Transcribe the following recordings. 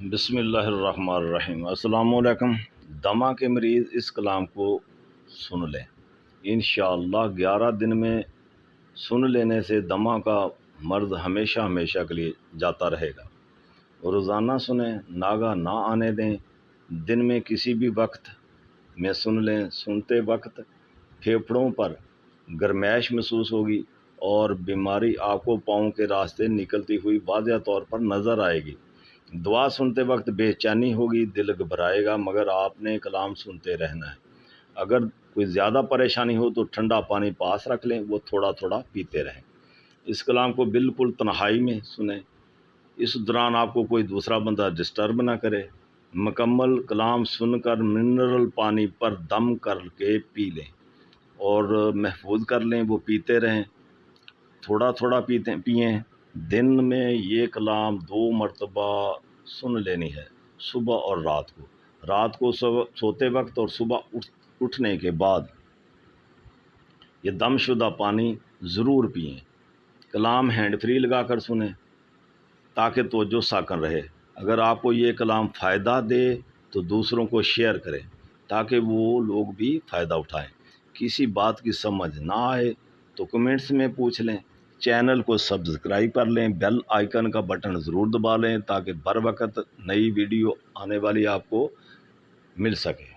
बिस्मिल्लाहिर्रहमानिर्रहीम। अस्सलामुअलैकुम। दमा के मरीज़ इस कलाम को सुन लें। इंशाअल्लाह 11 दिन में सुन लेने से दमा का मर्ज़ हमेशा हमेशा के लिए जाता रहेगा। रोज़ाना सुने, नागा ना आने दें। दिन में किसी भी वक्त में सुन लें। सुनते वक्त फेफड़ों पर गर्माइश महसूस होगी और बीमारी आंखों पाँव के रास्ते निकलती हुई वाज़ह तौर पर नज़र आएगी। दुआ सुनते वक्त बेचैनी होगी, दिल घबराएगा, मगर आपने कलाम सुनते रहना है। अगर कोई ज़्यादा परेशानी हो तो ठंडा पानी पास रख लें, वो थोड़ा थोड़ा पीते रहें। इस कलाम को बिल्कुल तन्हाई में सुने। इस दौरान आपको कोई दूसरा बंदा डिस्टर्ब ना करे। मुकम्मल कलाम सुनकर मिनरल पानी पर दम करके पी लें और महफूज कर लें, वो पीते रहें, थोड़ा थोड़ा पिएँ। दिन में ये कलाम 2 मरतबा सुन लेनी है, सुबह और रात को सोते वक्त और सुबह उठने के बाद ये दमशुदा पानी ज़रूर पिएँ। कलाम हैंड फ्री लगा कर सुने ताकि तवज्जो साकन रहे। अगर आपको ये कलाम फ़ायदा दे तो दूसरों को शेयर करें ताकि वो लोग भी फ़ायदा उठाएं। किसी बात की समझ ना आए तो कमेंट्स में पूछ लें। चैनल को सब्सक्राइब कर लें, बेल आइकन का बटन ज़रूर दबा लें ताकि बर वक्त नई वीडियो आने वाली आपको मिल सके।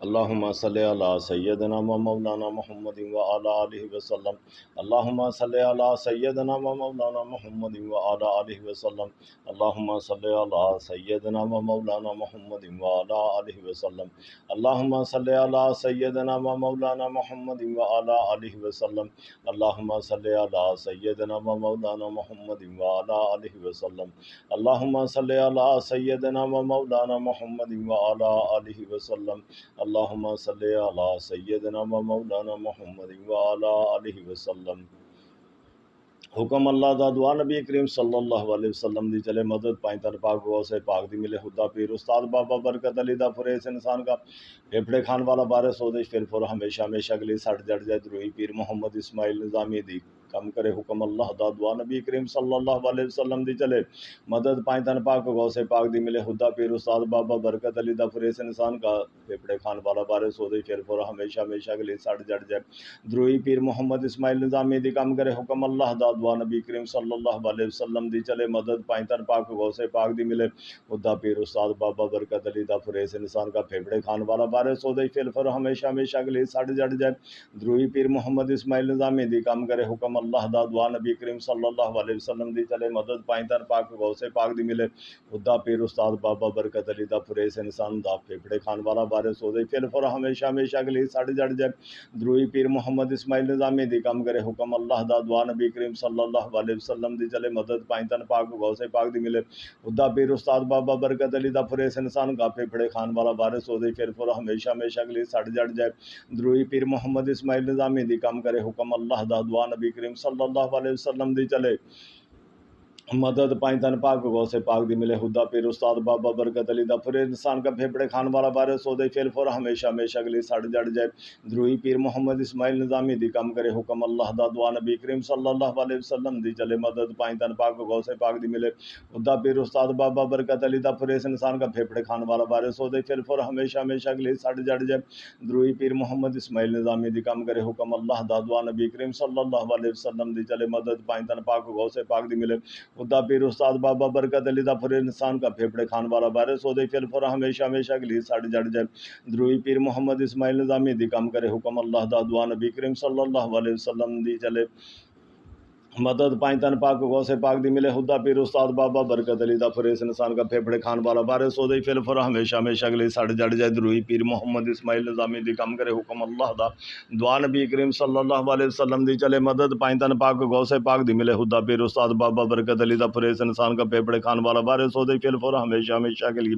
अल्लाहुम्मा सल्ली अला सय्यदना व मौलाना मुहम्मदिन व अला आलिहि वसल्लम। अल्लाहुम्मा सल्ली अला सय्यदना व मौलाना मुहम्मदिन व अला आलिहि वसल्लम। अल्लाहुम्मा सल्ली अला सय्यदना व मौलाना मुहम्मदिन व अला आलिहि वसल्लम। अल्लाहुम्मा सल्ली अला सय्यदना व मौलाना मुहम्मदिन व अला आलिहि वसल्लम। अल्लाहुम्मा सल्ली अला सय्यदना व मौलाना मुहम्मदिन व अला आलिहि वसल्लम। अल्लाहुम्मा सल्ली अला सय्यदना व मौलाना मुहम्मदिन व अला आलिहि वसल्लम। अल्लाहुम्मा सल्ली अला सय्यदना व मौलाना मुहम्मदिन व अला आलिहि वसल्लम। हुक्म अल्लाह दा दुआ नबी करीम सल्लल्लाहु अलैहि वसल्लम दी चले मदद पाई तन पाक गौ से पाक दी मिले खुदा पीर उस्ताद बाबा बरकत अली दा फुरेस इंसान का फेफड़े खान वाला बारिश सोदिश फिर फुर हमेशा हमेशा के लिए सट जड़ जाए द्रोही पीर मोहम्मद इस्माइल निज़ामी दी कम करे हुक्म अल्लाह दा दुआ नबी करीम सल्लल्लाहु अलैहि वसल्लम दी चले मदद पाई तन पाक गौ से पाक दी मिले खुदा पीर उस्ताद बाबा बरकत अली दा फुरेस इंसान का फेफड़े खान वाला बारिश सोदिश फिर फुर हमेशा हमेशा के लिए सट जड़ जाए द्रोही पीर मोहम्मद इस्माइल निज़ामी दी कम करे हुक्म अल्लाह दा दुआ नबी करीम सल्लल्लाहु अलैहि वसल्लम दी चले मदद पाई तन पाक गौ से पाक दी मिले खुदा पीर उस्ताद बाबा बरकत अली दा फुरेस इंसान का फेफड़े खान वाला बारिश सोदिश फिर फुर हमेशा हमेशा के लिए सट जड़ जाए द्रोही पीर मोहम्मद इस्माइल निज़ामी दी कम करे हुक्म अल्लाह दा दुआ नबी करीम सल्लल्लाहु अलैहि वसल्लम दी चले मदद पाई तन पाक गौ से पाक दी मिले खुदा पीर उस्ताद बाबा बरकत अली दा फुरेस इंसान दा फेफड़े खान वाला बारिश सोदिश फिर फुर हमेशा हमेशा के लिए सट जड़ जाए द्रोही पीर मोहम्मद इस्माइल निज़ामी दी कम करे हुक्म अल्लाह दा दुआ नबी करीम सल्लल्लाहु अलैहि वसल्लम दी चले मदद पाई तन पाक गौ से पाक दी मिले खुदा पीर उस्ताद बाबा बरकत अली दा फुरेस इंसान का फेफड़े खान वाला बारिश सोदिश फिर फुर हमेशा हमेशा के लिए सट जड़ जाए द्रोही पीर मोहम्मद इस्माइल निज़ामी दी कम करे हुक्म अल्लाह दा दुआ नबी करीम सल्लल्लाहु अलैहि वसल्लम दी चले मदद पाई तन पाक गौ से पाक दी मिले खुदा पीर उस्ताद बाबा बरकत अली दा फुरेस इंसान का फेफड़े खान वाला बारिश सोदिश फिर फुर हमेशा हमेशा के लिए सट जड़ जाए द्रोही पीर मोहम्मद इस्माइल निज़ामी दी कम करे हुक्म अल्लाह दा दुआ नबी करीम सल्लल्लाहु अलैहि वसल्लम दी चले मदद पाई तन पाक गौ से पाक दी मिले खुदा पीर उस्ताद बाबा बरकत अली दा फुरेस इंसान का फेफड़े खान वाला बारिश सोदिश फिर फुर हमेशा हमेशा के लिए सट जड़ जाए द्रोही पीर मोहम्मद इस्माइल निज़ामी दी कम करे हुक्म अल्लाह दा दुआ नबी करीम सल्लल्लाहु अलैहि वसल्लम दी चले मदद पाई तन पाक गौ से पाक दी मिले खुदा पीर उस्ताद बाबा बरकत अली दा फुरेस इंसान का फेफड़े खान वाला बारिश सोदिश फिर फुर हमेशा हमेशा के लिए सट जड़ जाए द्रोही पीर मोहम्मद इस्माइल निज़ामी दी कम करे हुक्म अल्लाह दा दुआ नबी करीम सल्लल्लाहु अलैहि वसल्लम दी चले मदद पाई तन पाक गौ से पाक दी मिले खुदा पीर उस्ताद बाबा बरकत अली दा फुरेस इंसान का फेफड़े खान वाला बारिश सोदिश फिर फुर हमेशा हमेशा के लिए सट जड़ जाए द्रोही पीर मोहम्मद इस्माइल निज़ामी दी कम करे हुक्म अल्लाह दा दुआ नबी करीम सल्लल्लाहु अलैहि वसल्लम दी चले मदद पाई तन पाक गौ से पाक दी मिले खुदा पीर उस्ताद बाबा बरकत अली दा फुरेस इंसान का फेफड़े खान वाला बारिश सोदिश फिर फुर हमेशा हमेशा के लिए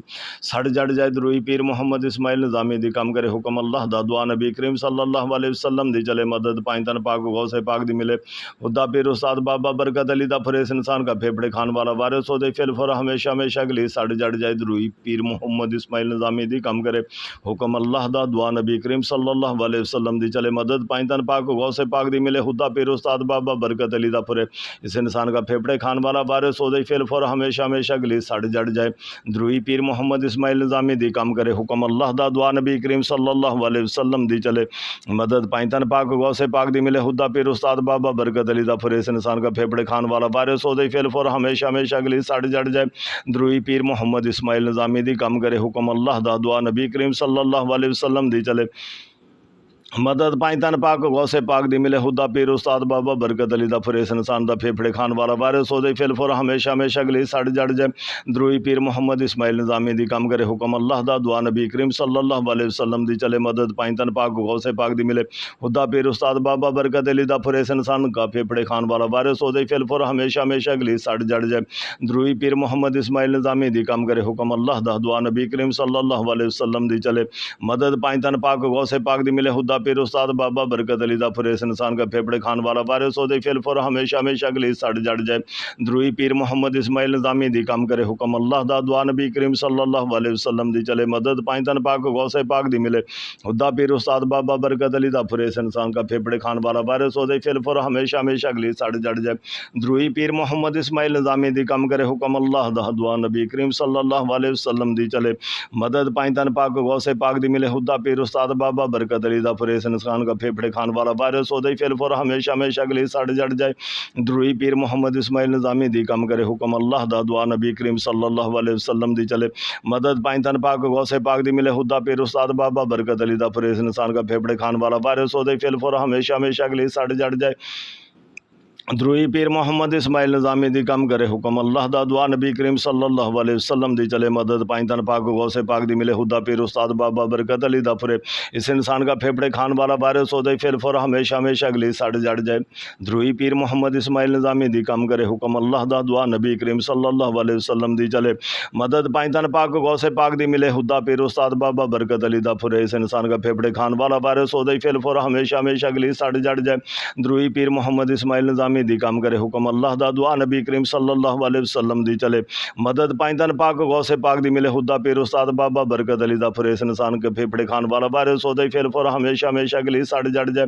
सट जड़ जाए द्रोही पीर मोहम्मद इस्माइल निज़ामी दी कम करे हुक्म अल्लाह दा दुआ नबी करीम सल्लल्लाहु अलैहि वसल्लम दी चले मदद पाई तन पाक गौ से पाक दी मिले खुदा पीर उस्ताद बाबा बरकत अली दा फरेस इंसान का फेफड़े खान वाला वारिस हो दे फिर हमेशा हमेशा के लिए सड़ जड़ जाए दरूई पीर मोहम्मद इस्माइल निज़ामी दी कम करे हुक्म अल्लाह दा दुआ नबी करीम सल्लल्लाहु अलैहि वसल्लम दी चले मदद पाई तन पाक गौसे पाक दी मिले हुदा पीर उस्ताद बाबा बरकत अली दा फरे इस इंसान का फेफड़े खान वाला वारिस हो दे फिर हमेशा हमेशा के लिए सड़ जड़ जाए दरूई पीर मोहम्मद इस्माइल निज़ामी दी कम करे हुक्म अल्लाह दा दुआ नबी करीम सल्लल्लाहु अलैहि वसल्लम दी चले मदद पाई तन पाक गौसे पाक दी मिले हुदा पीर उस्ताद बाबा बरकत अली दा फरे इस इंसान का फेफड़े खान वाला वारिस हो दे फिर हमेशा हमेशा के लिए सड़ जड़ जाए दरूई पीर मोहम्मद इस्माइल निज़ामी दी कम करे हुक्म अल्लाह दा दुआ नबी करीम सल्लल्लाहु अलैहि वसल्लम दी चले मदद पाई तन पाक गौसे पाक दी मिले हुदा पीर उस्ताद बाबा बरकत अली दा फरेस इंसान दा फेफड़े खान वाला वारिस हो दे फिर हमेशा हमेशा के लिए सड़ जड़ जाए दरूई पीर मोहम्मद इस्माइल निज़ामी दी कम करे हुक्म अल्लाह दा दुआ नबी करीम सल्लल्लाहु अलैहि वसल्लम दी चले मदद पाई तन पाक गौसे पाक दी मिले हुदा पीर उस्ताद बाबा बरकत अली दा फरेस इंसान का फेफड़े खान वाला वारिस हो दे फिर हमेशा हमेशा के लिए सड़ जड़ जाए दरूई पीर मोहम्मद इस्माइल निज़ामी दी कम करे हुक्म अल्लाह दा दुआ नबी करीम सल्लल्लाहु अलैहि वसल्लम दी चले मदद पाई तन पाक गौसे पाक दी मिले हुदा पीर उस्ताद बाबा बरकत अली दा फरेस इंसान का फेफड़े खान वाला वारिस हो दे फिर हमेशा हमेशा के लिए सड़ जड़ जाए दरूई पीर मोहम्मद इस्माइल निज़ामी दी कम करे हुक्म अल्लाह दा दुआ नबी करीम सल्लल्लाहु अलैहि वसल्लम दी चले मदद पाई तन पाक गौसे पाक दी मिले हुदा पीर उस्ताद बाबा बरकत अली दा फरेस इंसान का फेफड़े खान वाला वारिस हो दे फिर हमेशा हमेशा के लिए सड़ जड़ जाए दरूई पीर मोहम्मद इस्माइल निज़ामी दी कम करे हुक्म अल्लाह दा दुआ नबी करीम सल्लल्लाहु अलैहि वसल्लम दी चले मदद पाई तन पाक गौसे पाक दी मिले हुदा पीर उस्ताद बाबा बरकत अली दा फरेस इंसान का फेफड़े खान वाला वारिस हो दे फिर हमेशा हमेशा के लिए सड़ जड़ जाए दरूई पीर मोहम्मद इस्माइल निज़ामी दी कम करे हुक्म अल्लाह दा दुआ नबी करीम सल्लल्लाहु अलैहि वसल्लम दी चले मदद पाई तन पाक गौसे पाक दी मिले हुदा पीर उस्ताद बाबा बरकत अली दा फरेस इंसान का फेफड़े खान वाला वारिस हो दे फिर हमेशा हमेशा के लिए सड़ जड़ जाए दरूई पीर मोहम्मद इस्माइल निज़ामी दी कम करे हुक्म अल्लाह दा दुआ नबी करीम सल्लल्लाहु अलैहि वसल्लम दी चले मदद पाई तन पाक गौसे पाक दी मिले हुदा पीर उस्ताद बाबा बरकत अली दा फरे इस इंसान का फेफड़े खान वाला वारिस हो दे फिर हमेशा हमेशा के लिए सड़ जड़ जाए दरूई पीर मोहम्मद इस्माइल निज़ामी दी कम करे हुक्म अल्लाह दा दुआ नबी करीम सल्लल्लाहु अलैहि वसल्लम दी चले मदद पाई तन पाक गौसे पाक दी मिले हुदा पीर उस्ताद बाबा बरकत अली दा फरे इस इंसान का फेफड़े खान वाला वारिस हो दे फिर हमेशा हमेशा के लिए सड़ जड़ जाए दरूई पीर मोहम्मद इस्माइल निज़ामी दी कम करे हुक्म अल्लाह दा दुआ नबी करीम सल्लल्लाहु अलैहि वसल्लम दी चले मदद पाई तन पाक गौसे पाक दी मिले हुदा पीर उस्ताद बाबा बरकत अली दा फरेस इंसान के फेफड़े खान वाला वारिस हो दे फिर हमेशा हमेशा के लिए सड़ जड़ जाए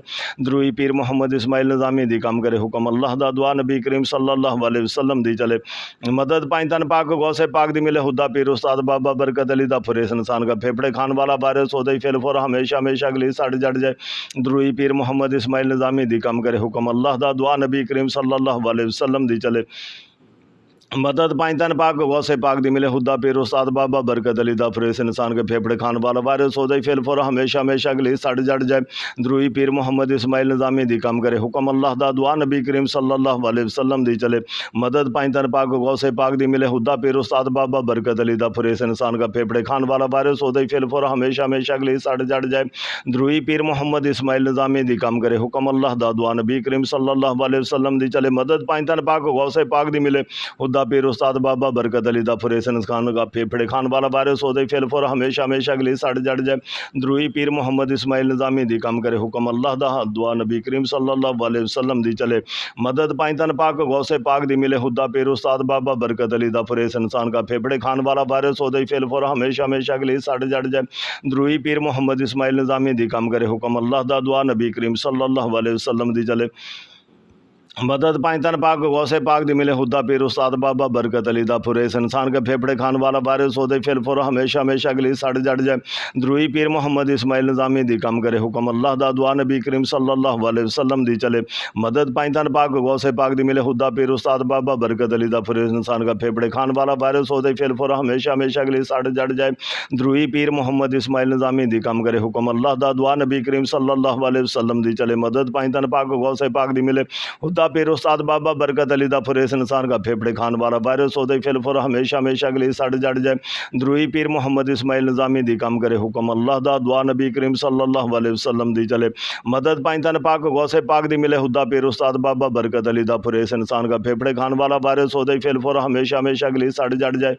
दरूई पीर मोहम्मद इस्माइल निज़ामी दी कम करे हुक्म अल्लाह दा दुआ नबी करीम सल्लल्लाहु अलैहि वसल्लम दी चले मदद पाई तन पाक गौसे पाक दी मिले हुदा पीर उस्ताद बाबा बरकत अली दा फरेस इंसान का फेफड़े खान वाला वारिस हो दे फिर हमेशा हमेशा के लिए सड़ जड़ जाए दरूई पीर मोहम्मद इस्माइल निज़ामी दी कम करे हुक्म अल्लाह दा दुआ नबी करीम सल्लल्लाहु अलैहि वसल्लम दी चले मदद पाई तन पाक गौसे पाक दी मिले हुदा पीर उस्ताद बाबा बरकत अली दा फरेस इंसान के फेफड़े खान वाला वारिस हो दे फिर हमेशा हमेशा के लिए सड़ जड़ जाए दरूई पीर मोहम्मद इस्माइल निज़ामी दी कम करे हुक्म अल्लाह दा दुआ नबी करीम सल्लल्लाहु अलैहि वसल्लम दी चले मदद पाई तन पाक गौसे पाक दी मिले हुदा पीर उस्ताद बाबा बरकत अली दा फरेस इंसान का फेफड़े खान वाला वारिस हो दे फिर हमेशा हमेशा के लिए सड़ जड़ जाए दरूई पीर मोहम्मद इस्माइल निज़ामी दी कम करे हुक्म अल्लाह दा दुआ नबी करीम सल्लल्लाहु अलैहि वसल्लम दी चले मदद पाई तन पाक गौसे पाक दी मिले हुदा पीर उस्ताद बाबा बरकत अली दा फरेस इंसान का फेफड़े खान वाला वारिस हो दे फिर हमेशा हमेशा के लिए सड़ जड़ जाए दरूई पीर मोहम्मद इस्माइल निज़ामी दी कम करे हुक्म अल्लाह दा दुआ नबी करीम सल्लल्लाहु अलैहि वसल्लम दी चले मदद पाई तन पाक गौसे पाक दी मिले हुदा पीर उस्ताद बाबा बरकत अली दा फरेस इंसान का फेफड़े खान वाला वारिस हो दे फिर हमेशा हमेशा के लिए सड़ जड़ जाए दरूई पीर मोहम्मद इस्माइल निज़ामी दी कम करे हुक्म अल्लाह दा दुआ नबी करीम सल्लल्लाहु अलैहि वसल्लम दी चले मदद पाई तन पाक गौसे पाक दी मिले हुदा पीर उस्ताद बाबा बरकत अली दा फरेस इंसान के फेफड़े खान वाला वारिस हो दे फिर हमेशा हमेशा के लिए सड़ जड़ जाए दरूई पीर मोहम्मद इस्माइल निज़ामी दी कम करे हुक्म अल्लाह दा दुआ नबी करीम सल्लल्लाहु अलैहि वसल्लम दी चले मदद पाई तन पाक गौसे पाक दी मिले हुदा पीर उस्ताद बाबा बरकत अली दा फरेस इंसान का फेफड़े खान वाला वारिस हो दे फिर हमेशा हमेशा के लिए सड़ जड़ जाए दरूई पीर मोहम्मद इस्माइल निज़ामी दी कम करे हुक्म अल्लाह दा दुआ नबी करीम सल्लल्लाहु अलैहि वसल्लम दी चले मदद पाई तन पाक गौसे पाक दी मिले हुदा पीर उस्ताद बाबा बरकत अली दा फरेस इंसान का फेफड़े खान वाला वारिस हो दे फिर हमेशा हमेशा के लिए सड़ जड़ जाए दरूई पीर मोहम्मद इस्माइल निज़ामी दी कम करे हुक्म अल्लाह दा दुआ नबी करीम सल्लल्लाहु अलैहि वसल्लम दी चले मदद पाई तन पाक गौसे पाक दी मिले हुदा पीर उस्ताद बाबा बरकत अली दा फरेस इंसान का फेफड़े खान वाला वारिस हो दे फिर हमेशा हमेशा के लिए सड़ जड़ जाए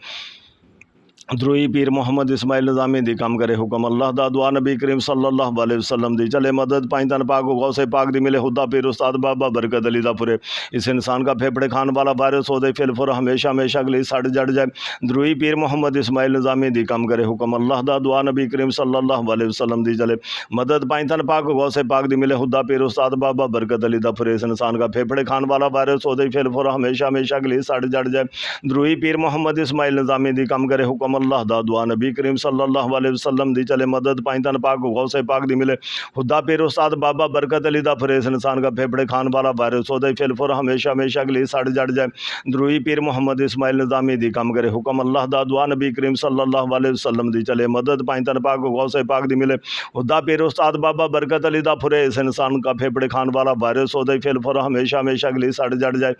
द्रोही पीर मोहम्मद इस्माइल निज़ामी दी कम करे हुक्म अल्लाह दा दुआ नबी करीम सल्लल्लाहु अलैहि वसल्लम दी चले मदद पाई तन पाक गौसे पाक दी मिले खुदा पीर उस्ताद बाबा बरकत अली दा फुरे इस इंसान का फेफड़े खान वाला वारिस हो दे फिलफुर हमेशा हमेशा के लिए सड़ जड़ जाए द्रोही पीर मोहम्मद इस्माइल निज़ामी दी कम करे हुक्म अल्लाह दा दुआ नबी करीम सल्लल्लाहु अलैहि वसल्लम दी चले मदद पाई तन पाक गौसे पाक दी मिले खुदा पीर उस्ताद बाबा बरकत अली दा फुरे इस इंसान का फेफड़े खान वाला वारिस हो दे फिलफुर हमेशा हमेशा के लिए सड़ जड़ जाए द्रोही पीर मोहम्मद इस्माइल निज़ामी दी कम करे हुक्म अल्लाह दा दुआ नबी करीम सल्लल्लाहु अलैहि वसल्लम दी चले मदद पाई तन पाक गौसे पाक दी मिले खुदा पीर उस्ताद बाबा बरकत अली दा फरेस इंसान का फेफड़े खान वाला वारिस हो दे फिलफुर हमेशा हमेशा के लिए सड़ जड़ जाए द्रोही पीर मोहम्मद इस्माइल निज़ामी दी कम करे हुक्म अल्लाह दा दुआ नबी करीम सल्लल्लाहु अलैहि वसल्लम दी चले मदद पाई तन पाक गौसे पाक दी मिले खुदा पीर उस्ताद बाबा बरकत अली दा फरेस इंसान का फेफड़े खान वाला वारिस हो दे फिलफुर हमेशा हमेशा के लिए सड़ जड़ जाए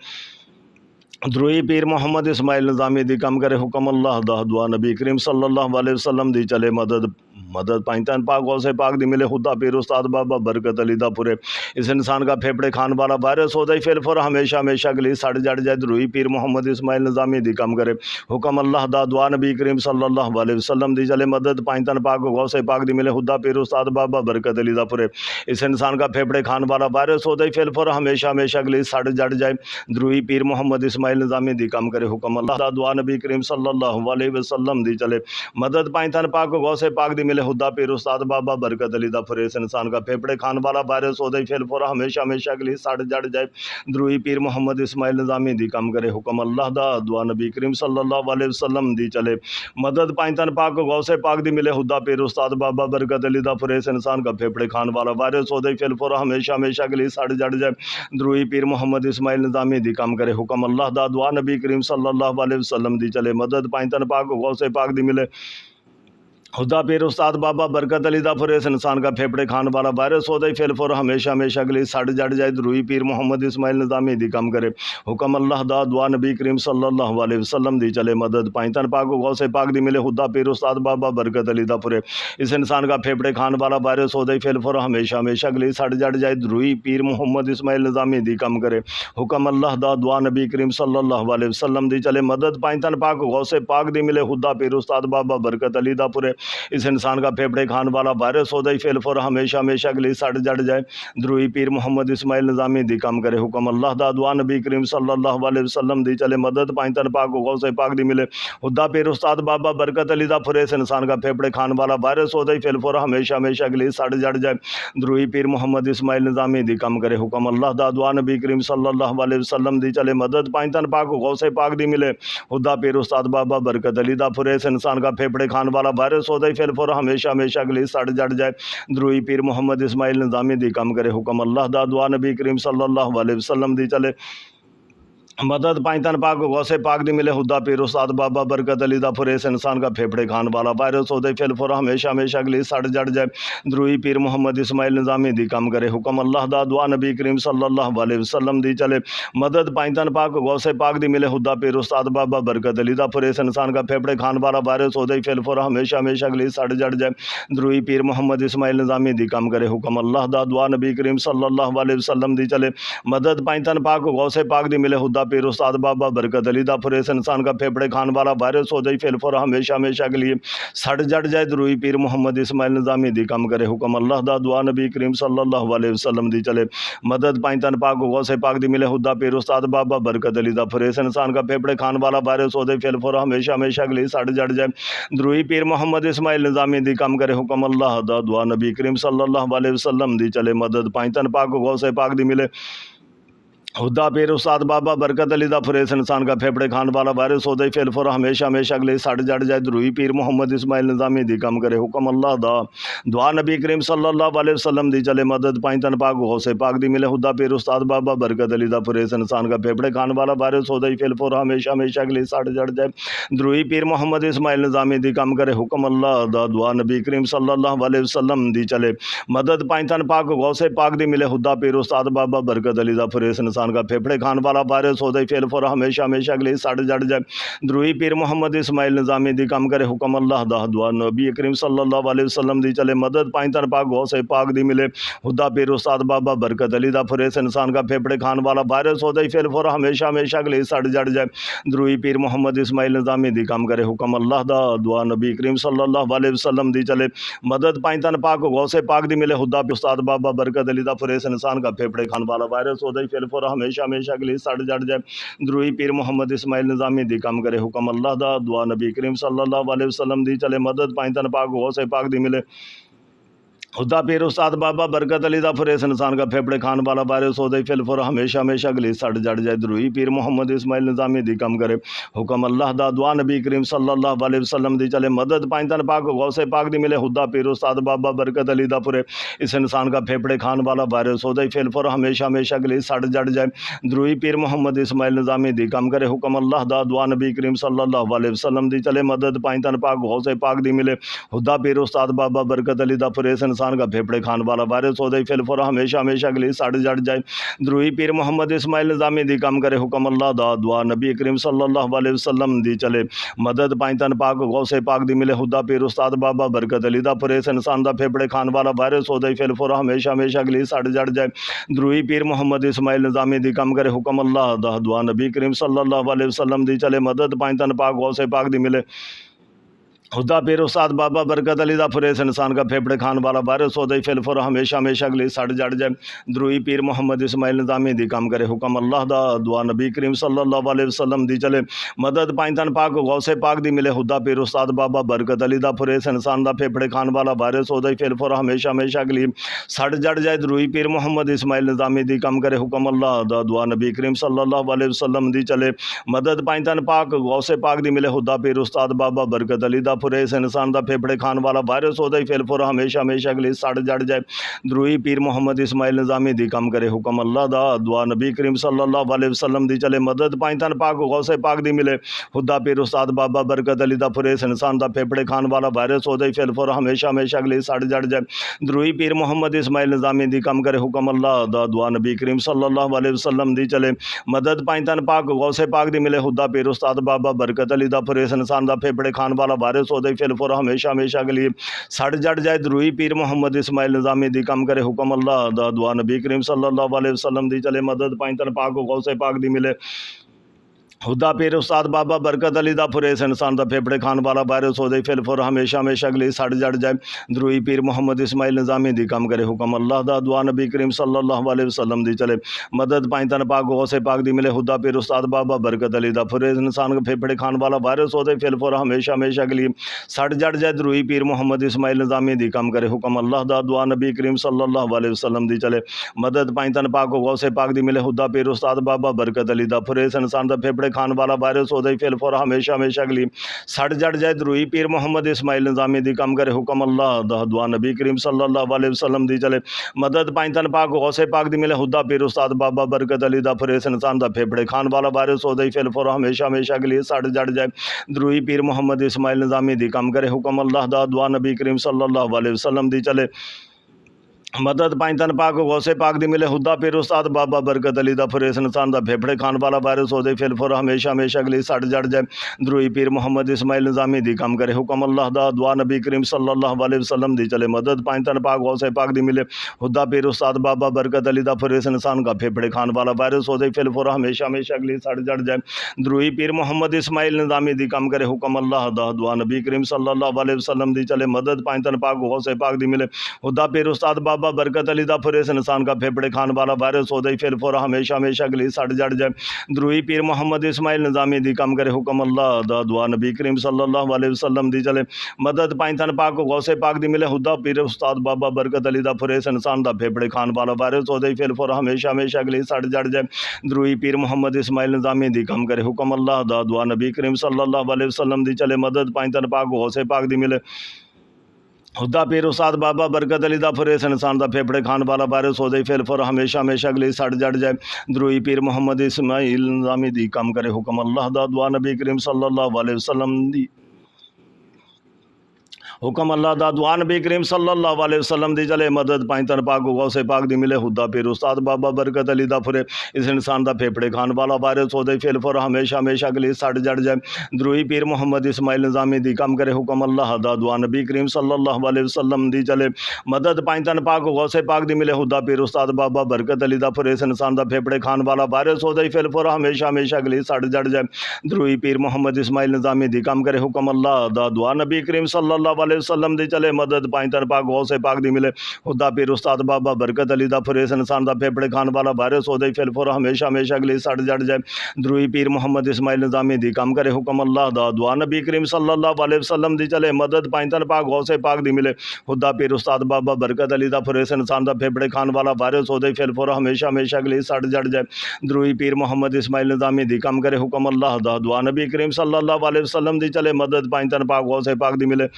द्रोही पीर मोहम्मद इस्माइल निज़ामी दी कम करे हुक्म अल्लाह दा दुआ नबी करीम सल्लल्लाहु अलैहि वसल्लम दी चले मदद पाई तन पाक गौसे पाक दी मिले खुदा पीर उस्ताद बाबा बरकत अली दा फुरे इस इंसान का फेफड़े खान वाला वारिस हो दे फिलफुर हमेशा हमेशा के लिए सड़ जड़ जाए द्रोही पीर मोहम्मद इस्माइल निज़ामी दी कम करे हुक्म अल्लाह दा दुआ नबी करीम सल्लल्लाहु अलैहि वसल्लम दी चले मदद पाई तन पाक गौसे पाक दी मिले खुदा पीर उस्ताद बाबा बरकत अली दा फुरे इस इंसान का फेफड़े खान वाला वारिस हो दे फिलफुर हमेशा हमेशा के लिए सड़ जड़ जाए द्रोही पीर मोहम्मद इस्माइल निज़ामी दी कम करे हुक्म अल्लाह दा दुआ नबी करीम सल्लल्लाहु अलैहि वसल्लम दी चले मदद पाई तन पाक गौसे पाक दी मिले खुदा पीर उस्ताद बाबा बरकत अली दा फरेस इंसान का फेफड़े खान वाला वारिस हो दे फिलफुर हमेशा हमेशा के लिए सड़ जड़ जाए द्रोही पीर मोहम्मद इस्माइल निज़ामी दी कम करे हुक्म अल्लाह दा दुआ नबी करीम सल्लल्लाहु अलैहि वसल्लम दी चले मदद पाई तन पाक गौसे पाक दी मिले खुदा पीर उस्ताद बाबा बरकत अली दा फरेस इंसान का फेफड़े खान वाला वारिस हो दे फिलफुर हमेशा हमेशा के लिए सड़ जड़ जाए द्रोही पीर मोहम्मद इस्माइल निज़ामी दी कम करे हुक्म अल्लाह दा दुआ नबी करीम सल्लल्लाहु अलैहि वसल्लम दी चले मदद पाई तन पाक गौसे पाक दी मिले खुदा पीर उस्ताद बाबा बरकत अली दा फरेस इंसान का फेफड़े खान वाला वारिस हो दे फिलफुर हमेशा हमेशा के लिए सड़ जड़ जाए द्रोही पीर मोहम्मद इस्माइल निज़ामी दी कम करे हुक्म अल्लाह दा दुआ नबी करीम सल्लल्लाहु अलैहि वसल्लम दी चले मदद पाई तन पाक गौसे पाक दी मिले खुदा पीर उस्ताद बाबा बरकत अली दा फुरे इस इंसान का फेफड़े खान वाला वारिस हो दे फिलफुर हमेशा हमेशा के लिए सड़ जड़ जाए द्रोही पीर मोहम्मद इस्माइल निज़ामी दी कम करे हुक्म अल्लाह दा दुआ नबी करीम सल्लल्लाहु अलैहि वसल्लम दी चले मदद पाई तन पाक गौसे पाक दी मिले खुदा पीर उस्ताद बाबा बरकत अली दा फुरे इस इंसान का फेफड़े खान वाला वारिस हो दे फिलफुर हमेशा हमेशा के लिए सड़ जड़ जाए द्रोही पीर मोहम्मद इस्माइल निज़ामी दी कम करे हुक्म अल्लाह दा दुआ नबी करीम सल्लल्लाहु अलैहि वसल्लम दी चले मदद पाई तन पाक गौसे पाक दी मिले खुदा पीर उस्ताद बाबा बरकत अली दा फुरे इस इंसान का फेफड़े खान वाला वारिस हो दे फिलफुर हमेशा हमेशा के लिए सड़ जड़ जाए द्रोही पीर मोहम्मद इस्माइल निज़ामी दी कम करे हुक्म अल्लाह दा दुआ नबी करीम सल्लल्लाहु अलैहि वसल्लम दी चले मदद पाई तन पाक गौसे पाक दी मिले खुदा पीर उस्ताद बाबा बरकत अली दा फुरे इस इंसान का फेफड़े खान वाला वारिस हो दे फिलफुर हमेशा हमेशा के लिए सड़ जड़ जाए द्रोही पीर मोहम्मद इस्माइल निज़ामी दी कम करे हुक्म अल्लाह दा दुआ नबी करीम सल्लल्लाहु अलैहि वसल्लम दी चले मदद पाई तन पाक गौसे पाक दी मिले खुदा पीर उस्ताद बाबा बरकत अली दा फुरे इस इंसान का फेफड़े खान वाला वारिस हो दे फिलफुर हमेशा हमेशा के लिए सड़ जड़ जाए द्रोही पीर मोहम्मद इस्माइल निज़ामी दी कम करे हुक्म अल्लाह दा दुआ नबी करीम सल्लल्लाहु अलैहि वसल्लम दी चले मदद पाई तन पाक गौसे पाक दी मिले खुदा पीर उस्ताद बाबा बरकत अली दा फुरे इस इंसान का फेफड़े खान वाला वारिस हो दे फिलफुर हमेशा हमेशा के लिए सड़ जड़ जाए द्रोही पीर मोहम्मद इस्माइल निज़ामी दी कम करे हुक्म अल्लाह दा दुआ नबी करीम सल्लल्लाहु अलैहि वसल्लम दी चले मदद पाई तन पाक गौसे पाक दी मिले खुदा पीर उस्ताद बाबा बरकत अली दा फुरे इस इंसान का फेफड़े खान वाला वारिस हो दे फिलफुर हमेशा हमेशा के लिए सड़ जड़ जाए द्रोही पीर मोहम्मद इस्माइल निज़ामी दी कम करे हुक्म अल्लाह दा दुआ नबी करीम सल्लल्लाहु अलैहि वसल्लम दी चले मदद पाई तन पाक गौसे पाक दी मिले खुदा पीर उस्ताद बाबा बरकत अली दा फुरे इस इंसान का फेफड़े खान वाला वारिस हो दे फिलफुर हमेशा हमेशा के लिए सड़ जड़ जाए द्रोही पीर मोहम्मद इस्माइल निज़ामी दी कम करे हुक्म अल्लाह दा दुआ नबी करीम सल्लल्लाहु अलैहि वसल्लम दी चले मदद पाई तन पाक गौसे पाक दी मिले खुदा पीर उस्ताद बाबा बरकत अली दा फुरे इस इंसान का फेफड़े खान वाला वारिस हो दे फिलफुर हमेशा हमेशा के लिए सड़ जड़ जाए द्रोही पीर मोहम्मद इस्माइल निज़ामी दी कम करे हुक्म अल्लाह दा दुआ नबी करीम सल्लल्लाहु अलैहि वसल्लम दी चले मदद पाई तन पाक गौसे पाक दी मिले खुदा पीर उस्ताद बाबा बरकत अली दा फुरे इस इंसान का फेफड़े खान वाला वारिस हो दे फिलफुर हमेशा हमेशा के लिए सड़ जड़ जाए द्रोही पीर मोहम्मद इस्माइल निज़ामी दी कम करे हुक्म अल्लाह दा दुआ नबी करीम सल्लल्लाहु अलैहि वसल्लम दी चले मदद पाई तन पाक गौसे पाक दी मिले खुदा पीर उस्ताद बाबा बरकत अली दा फुरे इस इंसान इंसान का फेफड़े खान वाला वायरस हो जाए फेल फॉर हमेशा हमेशा के लिए सड़ जड़ जाए द्रुई पीर मोहम्मद इस्माइल निज़ामी दी कम करे हुक्म अल्लाह दा दुआ नबी करीम सल्लल्लाहु अलैहि वसल्लम दी चले मदद पाई तन पाक गौ से पाक दी मिले हुदा पीर उस्ताद बाबा बरकत अली दा फुरेस इंसान का फेफड़े खान वाला वायरस हो जाए फेल फॉर हमेशा हमेशा के लिए सड़ जड़ जाए द्रुई पीर मोहम्मद इस्माइल निज़ामी दी कम करे हुक्म अल्लाह दा दुआ नबी करीम सल्लल्लाहु अलैहि वसल्लम दी चले मदद पाई तन पाक गौ से पाक दी मिले हुदा पीर उस्ताद बाबा बरकत अली दा फुरेस इंसान का फेफड़े खान वाला वायरस हो जाए फेल फॉर हमेशा हमेशा के लिए सड़ जड़ जाए द्रुई पीर मोहम्मद इस्माइल निज़ामी दी कम करे हुक्म अल्लाह दा दुआ नबी करीम सल्लल्लाहु अलैहि वसल्लम दी चले मदद पाई तन पाक गौ से पाक दी मिले हुदा पीर उस्ताद बाबा बरकत अली दा फुरेस इंसान का फेफड़े खान वाला वायरस हो जाए फिल फॉर हमेशा हमेशा के लिए सड़ जड़ जाए द्रुई पीर मोहम्मद इस्माइल निज़ामी दी कम करे हुक्म अल्लाह दा दुआ नबी करीम सल्लल्लाहु अलैहि वसल्लम दी चले मदद पाई तन पाक गौ से पाक दी मिले हुदा पीर उस्ताद बाबा बरकत अली दा फुरे इस इंसान का फेफड़े खान वाला वायरस हो जाए फिल फॉर हमेशा हमेशा के लिए सड़ जड़ जाए द्रुई पीर मोहम्मद इस्माइल निज़ामी दी कम करे हुक्म अल्लाह दा दुआ नबी करीम सल्लल्लाहु अलैहि वसल्लम दी चले मदद पाई तन पाक गौ से पाक दी मिले हुदा पीर उस्ताद बाबा बरकत अली दा फुरे इस इंसान का फेफड़े खान वाला वायरस हो जाए फिल फॉर हमेशा हमेशा के लिए सड़ जड़ जाए द्रुई पीर मोहम्मद इस्माइल निज़ामी दी कम करे हुक्म अल्लाह दा दुआ नबी करीम सल्लल्लाहु अलैहि वसल्लम दी चले मदद पाई तन पाक गौ से पाक दी मिले हुदा पीर उस्ताद बाबा बरकत अली दा फुरे इस इंसान दा फेफड़े खान वाला वायरस हो जाए फिल फॉर हमेशा हमेशा के लिए सड़ जड़ जाए द्रुई पीर मोहम्मद इस्माइल निज़ामी दी कम करे हुक्म अल्लाह दा दुआ नबी करीम सल्लल्लाहु अलैहि वसल्लम दी चले मदद पाई तन पाक गौ से पाक दी मिले हुदा पीर उस्ताद बाबा बरकत अली दा फुरेस इंसान का फेफड़े खान वाला वायरस हो जाए फिल फॉर हमेशा हमेशा के लिए सड़ जड़ जाए द्रुई पीर मोहम्मद इस्माइल निज़ामी दी कम करे हुक्म अल्लाह दा दुआ नबी करीम सल्लल्लाहु अलैहि वसल्लम दी चले मदद पाई तन पाक गौ से पाक दी मिले हुदा पीर उस्ताद बाबा बरकत अली दा फुरेस इंसान दा फेफड़े खान वाला वायरस हो जाए फिल फॉर हमेशा हमेशा के लिए सड़ जड़ जाए द्रुई पीर मोहम्मद इस्माइल निज़ामी दी कम करे हुक्म अल्लाह दा दुआ नबी करीम सल्लल्लाहु अलैहि वसल्लम दी चले मदद पाई तन पाक गौ से पाक दी मिले हुदा पीर उस्ताद बाबा बरकत अली दा फुरेस इंसान दा फेफड़े खान वाला वायरस हो जाए फिल फॉर हमेशा हमेशा के लिए सड़ जड़ जाए द्रुई पीर मोहम्मद इस्माइल निज़ामी दी कम करे हुक्म अल्लाह दा दुआ नबी करीम सल्लल्लाहु अलैहि वसल्लम दी चले मदद पाई तन पाक गौ से पाक दी मिले हुदा पीर उस्ताद बाबा बरकत अली दा फुरेस इंसान दा फेफड़े खान वाला वायरस हो जाए फिल फॉर हमेशा हमेशा के लिए सड़ जड़ जाए द्रुई पीर मोहम्मद इस्माइल निज़ामी दी कम करे हुक्म अल्लाह दा दुआ नबी करीम सल्लल्लाहु अलैहि वसल्लम दी चले मदद पाई तन पाक गौ से पाक दी मिले हुदा पीर उस्ताद बाबा बरकत अली दा फुरेस इंसान दा फेफड़े खान वाला वायरस हो जाए फिल फॉर हमेशा हमेशा के लिए सड़ जड़ जाए द्रुई पीर मोहम्मद इस्माइल निज़ामी दी कम करे हुक्म अल्लाह दा दुआ नबी करीम सल्लल्लाहु अलैहि वसल्लम दी चले मदद पाई तन पाक गौ से पाक दी मिले हुदा पीर उस्ताद बाबा बरकत अली दा फुरेस इंसान दा फेफड़े खान वाला वायरस हो जाए फिल फॉर हमेशा हमेशा के लिए सड़ जड़ जाए द्रुई पीर मोहम्मद इस्माइल निज़ामी दी कम करे हुक्म अल्लाह दा दुआ नबी करीम सल्लल्लाहु अलैहि वसल्लम दी चले मदद पाई तन पाक गौ से पाक दी मिले हुदा पीर उस्ताद बाबा बरकत अली दा फुरेस इंसान के फेफड़े खान वाला वायरस हो जाए फिल फॉर हमेशा हमेशा के लिए सड़ जड़ जाए द्रुई पीर मोहम्मद इस्माइल निज़ामी दी कम करे हुक्म अल्लाह दा दुआ नबी करीम सल्लल्लाहु अलैहि वसल्लम दी चले मदद पाई तन पाक गौ से पाक दी मिले हुदा पीर उस्ताद बाबा बरकत अली दा फुरेस इंसान दा फेफड़े खान वाला वायरस हो जाए फिल फॉर हमेशा हमेशा के लिए सड़ जड़ जाए द्रुई पीर मोहम्मद इस्माइल निज़ामी दी कम करे हुक्म अल्लाह दा दुआ नबी करीम सल्लल्लाहु अलैहि वसल्लम दी चले मदद पाई तन पाक गौ से पाक दी मिले हुदा पीर उस्ताद बाबा बरकत अली दा फुरेस इंसान दा फेफड़े खान वाला वायरस हो जाए फिल फॉर हमेशा हमेशा के लिए सड़ जड़ जाए द्रुई पीर मोहम्मद इस्माइल निज़ामी दी कम करे हुक्म अल्लाह दा दुआ नबी करीम सल्लल्लाहु अलैहि वसल्लम दी चले मदद पाई तन पाक गौ से पाक दी मिले हुदा पीर उस्ताद बाबा बरकत अली दा फुरेस इंसान दा फेफड़े खान वाला वायरस हो जाए फिल फॉर हमेशा हमेशा के लिए सड़ जड़ जाए द्रुई पीर मोहम्मद इस्माइल निज़ामी दी कम करे हुक्म अल्लाह दा दुआ नबी करीम सल्लल्लाहु अलैहि वसल्लम दी चले मदद पाई तन पाक गौ से पाक दी मिले हुदा पीर उस्ताद बाबा बरकत अली दा फुरेस इंसान का फेफड़े खान वाला वायरस हो जाए फिल फॉर हमेशा हमेशा के लिए सड़ जड़ जाए द्रुई पीर मोहम्मद इस्माइल निज़ामी दी कम करे हुक्म अल्लाह दा दुआ नबी करीम सल्लल्लाहु अलैहि वसल्लम दी चले मदद पाई तन पाक गौ से पाक दी मिले हुदा पीर उस्ताद बाबा बरकत अली दा फुरेस इंसान का फेफड़े खान वाला वायरस हो जाए फिल फॉर हमेशा हमेशा के लिए सड़ जड़ जाए द्रुई पीर मोहम्मद इस्माइल निज़ामी दी कम करे हुक्म अल्लाह दा दुआ नबी करीम सल्लल्लाहु अलैहि वसल्लम दी चले मदद पाई तन पाक गौ से पाक दी मिले हुदा पीर उस्ताद बाबा बरकत अली दा फुरेस इंसान दा फेफड़े खान वाला वायरस हो जाए फिल फॉर हमेशा हमेशा के लिए सड़ जड़ जाए द्रुई पीर मोहम्मद इस्माइल निज़ामी दी कम करे हुक्म अल्लाह दा दुआ नबी करीम सल्लल्लाहु अलैहि वसल्लम दी चले मदद पाई तन पाक गौ से पाक दी मिले हुदा पीर उस्ताद बाबा बरकत अली दा फुरेस इंसान दा फेफड़े खान वाला वायरस हो जाए फिल फॉर हमेशा हमेशा के लिए सड़ जड़ जाए द्रुई पीर मोहम्मद इस्माइल निज़ामी दी कम करे हुक्म अल्लाह दा दुआ नबी करीम सल्लल्लाहु अलैहि वसल्लम दी हुक्म अल्लाह दा दुआ नबी करीम सल्लल्लाहु अलैहि वसल्लम दी चले मदद पाई तन पाक गौसे पाक दी मिले हुदा पीर उस्ताद बाबा बरकत अली दा फुरे इस इंसान दा फेफड़े खान वाला वारिस होदे फिल फुर हमेशा हमेशा के लिए सड़ जड़ जाए द्रोही पीर मोहम्मद इस्माइल निज़ामी दी कम करे हुक्म अल्लाह दा दुआ नबी करीम सल्लल्लाहु अलैहि वसल्लम दी चले मदद पाई तन पाक गौसे पाक दी मिले हुदा पीर उस्ताद बाबा बरकत अली दा फुरे इस इंसान दा फेफड़े खान वाला वारिस होदे फिल फुर हमेशा हमेशा के लिए सड़ जड़ जाए द्रोही पीर मोहम्मद इस्माइल निज़ामी दी कम करे हुक्म अल्लाह दा दुआ नबी करीम सल्लल्लाहु अलैहि वसल्लम दी चले मदद पाई तन पाक गौसे पाक दी मिले खुदा पीर उस्ताद बाबा बरकत अली दा फुरेस इंसान दा फेफड़े खान वाला वारिस होदे फिल फुर हमेशा हमेशा के लिए सड़ जड़ जाए द्रोही पीर मोहम्मद इस्माइल निज़ामी दी कम करे हुक्म अल्लाह दा दुआ नबी करीम सल्लल्लाहु अलैहि वसल्लम दी चले मदद पाई तन पाक गौसे पाक दी मिले खुदा पीर उस्ताद बाबा बरकत अली दा फुरेस इंसान दा फेफड़े खान वाला वारिस होदे फिल फुर हमेशा हमेशा के लिए सड़ जड़ जाए द्रोही पीर मोहम्मद इस्माइल निज़ामी दी कम करे हुक्म अल्लाह दा दुआ नबी करीम सल्लल्लाहु अलैहि वसल्लम दी चले मदद पाई तन पाक गौसे पाक दी मिले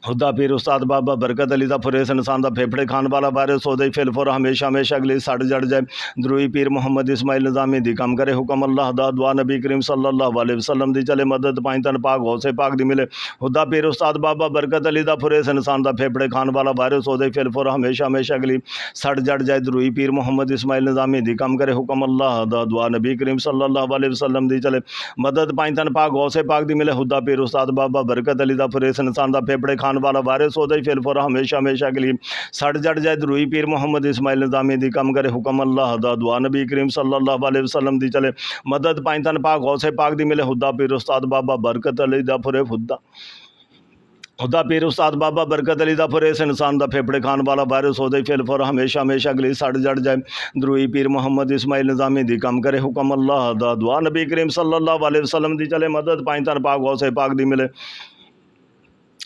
खुदा पीर उस्ताद बाबा बरकत अली दा फुरेस इंसान दा फेफड़े खान वाला वारिस होदे फिल फुर हमेशा हमेशा के लिए सड़ जड़ जाए द्रोही पीर मोहम्मद इस्माइल निज़ामी दी कम करे हुक्म अल्लाह दा दुआ नबी करीम सल्लल्लाहु अलैहि वसल्लम दी चले मदद पाई तन पाक गौसे पाक दी मिले खुदा पीर उस्ताद बाबा बरकत अली दा फुरेस इंसान दा फेफड़े खान वाला वारिस होदे फिल फुर हमेशा हमेशा के लिए सड़ जड़ जाए द्रोही पीर मोहम्मद इस्माइल निज़ामी दी कम करे हुक्म अल्लाह दा दुआ नबी करीम सल्लल्लाहु अलैहि वसल्लम दी चले मदद पाई तन पाक गौसे पाक दी मिले खुदा पीर उस्ताद बाबा बरकत अली दा फुरेस इंसान दा फेफड़े खान वाला वारिस होदे फिल फुर हमेशा हमेशा के लिए सड़ जड़ जाए द्रोही पीर मोहम्मद इस्माइल निज़ामी दी कम करे हुक्म अल्लाह दा दुआ नबी करीम सल्लल्लाहु अलैहि वसल्लम दी चले मदद पाई तन पाक गौसे पाक दी मिले खुदा पीर उस्ताद बाबा बरकत अली दा फुरे खुदा पीर उस्ताद बाबा बरकत अली दा फुरेस इंसान दा फेफड़े खान वाला वारिस होदे फिल फुर हमेशा हमेशा के लिए सड़ जड़ जाए द्रोही पीर मोहम्मद इस्माइल निज़ामी दी कम करे हुक्म अल्लाह दा दुआ नबी करीम सल्लल्लाहु अलैहि वसल्लम दी चले मदद पाई तन पाक गौसे पाक दी मिले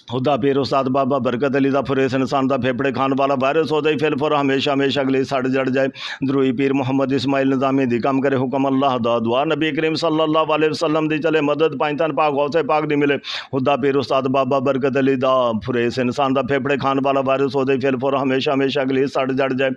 खुदा पीर उस्ताद बाबा बरकत अली दा फुरेस इंसान दा फेफड़े खान वाला वारिस होदे फिल फुर हमेशा हमेशा के लिए सड़ जड़ जाए द्रोही पीर मोहम्मद इस्माइल निज़ामी दी कम करे हुक्म अल्लाह दा दुआ नबी करीम सल्लल्लाहु अलैहि वसल्लम दी चले मदद पाई तन पाक गौसे पाक दी मिले खुदा पीर उस्ताद बाबा बरकत अली दा फुरेस इंसान दा फेफड़े खान वाला वारिस होदे फिल फुर हमेशा हमेशा के लिए सड़ जड़ जाए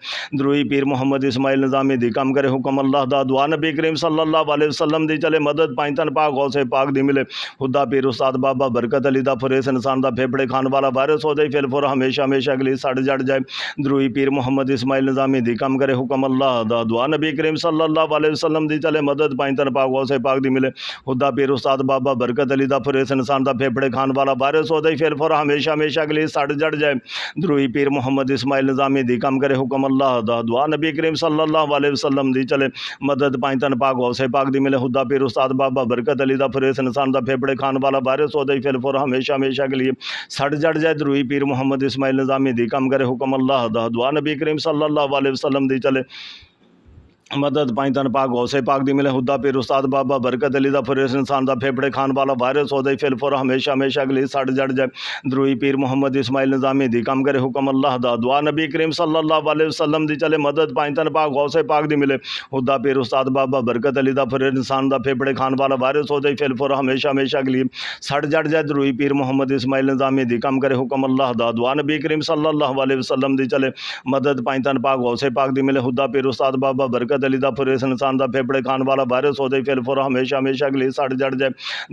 द्रोही पीर मोहम्मद इस्माइल निज़ामी दी कम करे हुक्म अल्लाह दा दुआ नबी करीम सल्लल्लाहु अलैहि वसल्लम दी चले मदद पाई तन पाक गौसे पाक दी मिले खुदा पीर उस्ताद बाबा बरकत अली दा फुरेस इंसान दा फेफड़े खान वाला वारिस होदे फिल फुर हमेशा हमेशा के लिए सड़ जड़ जाए द्रोही पीर मोहम्मद इस्माइल निज़ामी दी कम करे हुक्म अल्लाह दा दुआ नबी करीम सल्लल्लाहु अलैहि वसल्लम दी चले मदद पाई तन पाक गौसे पाक दी मिले खुदा पीर उस्ताद बाबा बरकत अली दा फुरेस इंसान दा फेफड़े खान वाला वारिस होदे फिल फुर हमेशा हमेशा के लिए सड़ जड़ जाए द्रोही पीर मोहम्मद इस्माइल निज़ामी दी कम करे हुक्म अल्लाह दा दुआ नबी करीम सल्लल्लाहु अलैहि वसल्लम दी चले मदद पाई तन पाक गौसे पाक दी मिले खुदा पीर उस्ताद बाबा बरकत अली दा फुरेस इंसान दा फेफड़े खान वाला वारिस होदे फिल फुर हमेशा हमेशा के लिए सड़ जड़ जाए द्रोही पीर मोहम्मद इस्माइल निज़ामी दी कम करे हुक्म अल्लाह दा दुआ नबी करीम सल्लल्लाहु अलैहि वसल्लम दी चले मदद पाई तन पाक गौसे पाक दी मिले खुदा पीर उस्ताद बाबा बरकत अली दा फुरेस इंसान दा फेफड़े खान वाला वारिस होदे फिल फुर हमेशा हमेशा के लिए सड़ जड़ जाए द्रोही पीर मोहम्मद इस्माइल निज़ामी दी कम करे हुक्म अल्लाह दा दुआ नबी करीम सल्लल्लाहु अलैहि वसल्लम दी चले मदद पाई तन पाक गौसे पाक दी मिले खुदा पीर उस्ताद बाबा बरकत अली दा फुरेस इंसान दा फेफड़े खान वाला वारिस होदे फिल फुर हमेशा हमेशा के लिए सड़ जड़ जाए द्रोही पीर मोहम्मद इस्माइल निज़ामी दी कम करे हुक्म अल्लाह दा दुआ नबी करीम सल्लल्लाहु अलैहि वसल्लम दी चले मदद पाई तन पाक गौसे पाक दी मिले खुदा पीर उस्ताद बाबा बरकत अली दा फुरेस इंसान दा फेफड़े खान वाला वारिस होदे फिल फुर हमेशा हमेशा के लिए सड़ जड़ जाए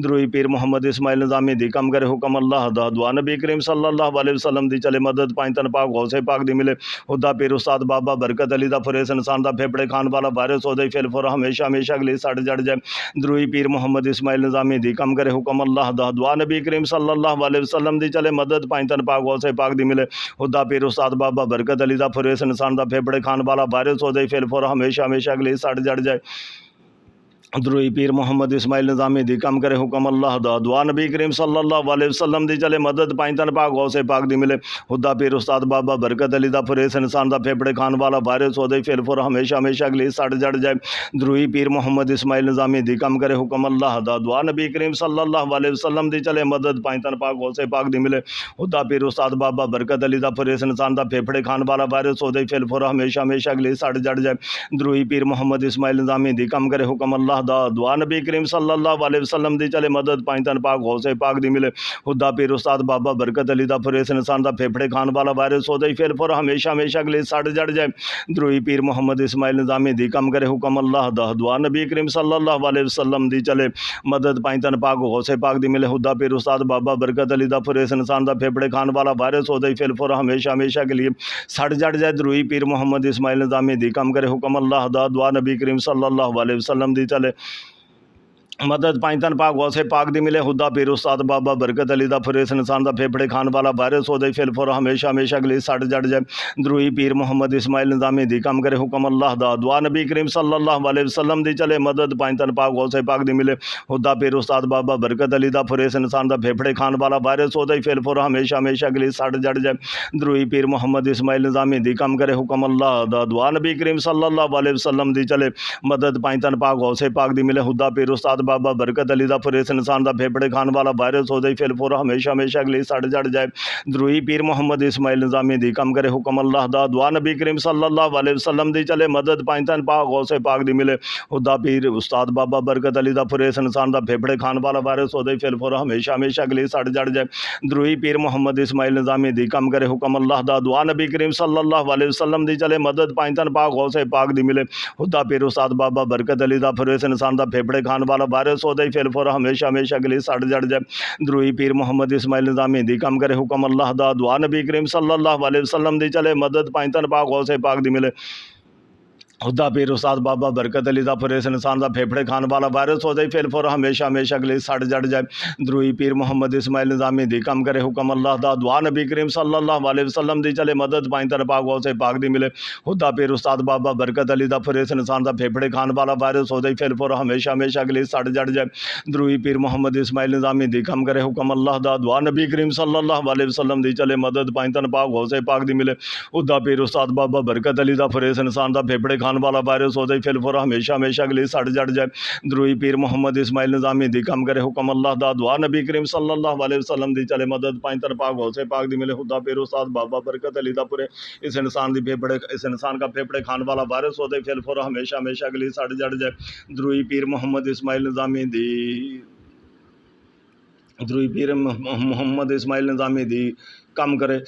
द्रोही पीर मोहम्मद इस्माइल निज़ामी दी कम करे हुक्म अल्लाह दा दुआ नबी करीम सल्लल्लाहु अलैहि वसल्लम दी चले मदद पाई तन पाक गौसे पाक दी मिले खुदा पीर उस्ताद बाबा बरकत अली दा फुरेस इंसान दा फेफड़े खान वाला वारिस होदे फिल फुर हमेशा हमेशा के लिए सड़ जड़ जाए द्रोही पीर मोहम्मद इस्माइल निज़ामी दी कम करे हुक्म अल्लाह दा दुआ नबी करीम सल्लल्लाहु अलैहि वसल्लम दी चले मदद पाई तन पाक गौसे पाक दी मिले खुदा पीर उस्ताद बाबा बरकत अली दा फुरेस इंसान दा फेफड़े खान वाला वारिस होदे फिल फुर हमेशा हमेशा के लिए सड़ जड़ जाए द्रोही पीर मोहम्मद इस्माइल निज़ामी दी कम करे हुक्म अल्लाह दा दुआ नबी करीम सल्लल्लाहु अलैहि वसल्लम दी चले मदद पाई तन पाक गौसे पाक दी मिले खुदा पीर उस्ताद बाबा बरकत अली दा फुरेस इंसान दा फेफड़े खान वाला वारिस होदे फिल फुर हमेशा हमेशा के लिए सड़ जड़ जाए द्रोही पीर मोहम्मद इस्माइल निज़ामी दी कम करे हुक्म अल्लाह दा दुआ नबी करीम सल्लल्लाहु अलैहि वसल्लम दी चले मदद पाई तन पाक गौसे पाक दी मिले खुदा पीर उस्ताद बाबा बरकत अली दा फुरेस इंसान दा फेफड़े खान वाला वारिस होदे फिल फुर हमेशा हमेशा के लिए सड़ जड़ जाए द्रोही पीर मोहम्मद इस्माइल निज़ामी दी कम करे हुक्म अल्लाह दा दुआ नबी करीम सल्लल्लाहु अलैहि वसल्लम दी चले मदद पाई तन पाक गौसे पाक दी मिले खुदा पीर उस्ताद बाबा बरकत अली दा फिर इस इंसान दा फेफड़े खान वाला वारिस हो जाए फिर फुर हमेशा हमेशा के लिए सड़ जड़ जाए द्रोही पीर मोहम्मद इस्माइल निज़ामी दी कम करे हुक्म अल्लाह दा दुआ नबी करीम सल्लल्लाहु अलैहि वसल्लम दी चले मदद पाई तन पाक गौसे पाक दी मिले खुदा पीर उस्ताद बाबा बरकत अली दा फिर इस इंसान दा फेफड़े खान वाला वारिस हो जाए फिर फुर हमेशा हमेशा के लिए सड़ जड़ जाए द्रोही पीर मोहम्मद इस्माइल निज़ामी दी कम करे हुक्म अल्लाह दा दुआ नबी करीम सल्लल्लाहु अलैहि वसल्लम दी चले मदद पाई तन पाक गौसे पाक दी मिले खुदा पीर उस्ताद बाबा बरकत अली दा फिर इस इंसान दा फेफड़े खान वाला वारिस हो जाए फिर फुर हमेशा हमेशा के लिए सड़ जड़ जाए द्रोही पीर मोहम्मद इस्माइल निज़ामी दी कम करे हुक्म अल्लाह दा दुआ नबी करीम सल्लल्लाहु अलैहि वसल्लम दी चले मदद पाई तन पाक गौसे पाक दी मिले खुदा पीर उस्ताद बाबा बरकत अली दा फिर इस इंसान दा फेफड़े खान वाला वारिस हो जाए फिर फुर हमेशा हमेशा के लिए सड़ जड़ जाए द्रोही पीर मोहम्मद इस्माइल निज़ामी दी कम करे हुक्म अल्लाह दा दुआ नबी करीम सल्लल्लाहु अलैहि वसल्लम दी चले मदद पाई तन पाक गौसे पाक दी मिले खुदा पीर उस्ताद बाबा बरकत अली दा फिर इस इंसान दा फेफड़े खान वाला वारिस हो जाए फिर फुर हमेशा हमेशा के लिए सड़ जड़ जाए द्रोही पीर मोहम्मद इस्माइल निज़ामी दी कम करे हुक्म अल्लाह दा दुआ नबी करीम सल्लल्लाहु अलैहि वसल्लम दी चले मदद पाई तन पाक गौसे पाक दी मिले खुदा पीर उस्ताद बाबा बरकत अली दा फिर इस इंसान दा फेफड़े खान वाला वारिस हो जाए फिर फुर हमेशा हमेशा के लिए सड़ जड़ जाए द्रोही पीर मोहम्मद इस्माइल निज़ामी दी कम करे हुक्म अल्लाह दा दुआ नबी करीम सल्लल्लाहु अलैहि वसल्लम दी चले मदद पाई तन पाक गौसे पाक दी मिले खुदा पीर उस्ताद बाबा बरकत अली दा फिर इस इंसान दा फेफड़े खान वाला वारिस हो जाए फिर फुर हमेशा हमेशा के लिए सड़ जड़ जाए द्रोही पीर मोहम्मद इस्माइल निज़ामी दी कम करे हुक्म अल्लाह दा दुआ नबी करीम सल्लल्लाहु अलैहि वसल्लम दी चले मदद पाई तन पाक गौसे पाक दी मिले खुदा पीर उस्ताद बाबा बरकत अली दा फिर इस इंसान दा फेफड़े खान वाला वारिस हो जाए फिर फुर हमेशा हमेशा के लिए सड़ जड़ जाए द्रोही पीर मोहम्मद इस्माइल निज़ामी दी कम करे हुक्म अल्लाह दा दुआ नबी करीम सल्लल्लाहु अलैहि वसल्लम दी चले मदद पाई तन पाक गौसे पाक दी मिले खुदा पीर उस्ताद बाबा बरकत अली दा फिर इस इंसान दा फेफड़े खान वाला वारिस हो जाए फिर फुर हमेशा हमेशा के लिए सड़ जड़ जाए द्रोही पीर मोहम्मद इस्माइल निज़ामी दी कम करे हुक्म अल्लाह दा दुआ नबी करीम सल्लल्लाहु अलैहि वसल्लम दी चले मदद पाई तन पाक गौसे पाक दी मिले खुदा पीर उस्ताद बाबा बरकत अली दा फिर इस इंसान दा फेफड़े खान वाला वारिस हो जाए फिर फुर हमेशा हमेशा के लिए सड़ जड़ जाए द्रोही पीर मोहम्मद इस्माइल निज़ामी दी कम करे हुक्म अल्लाह दा दुआ नबी करीम सल्लल्लाहु अलैहि वसल्लम दी चले मदद पाई तन पाक गौसे पाक दी मिले खुदा पीर उस्ताद बाबा बरकत अली दा पूरे इस इंसान का फेफड़े खान वाला वारिस हो जाए फिर फुर हमेशा हमेशा के लिए सड़ जड़ जाए द्रोही पीर मोहम्मद इस्माइल निज़ामी दी द्रोही पीर मोहम्मद इस्माइल निज़ामी दी कम करे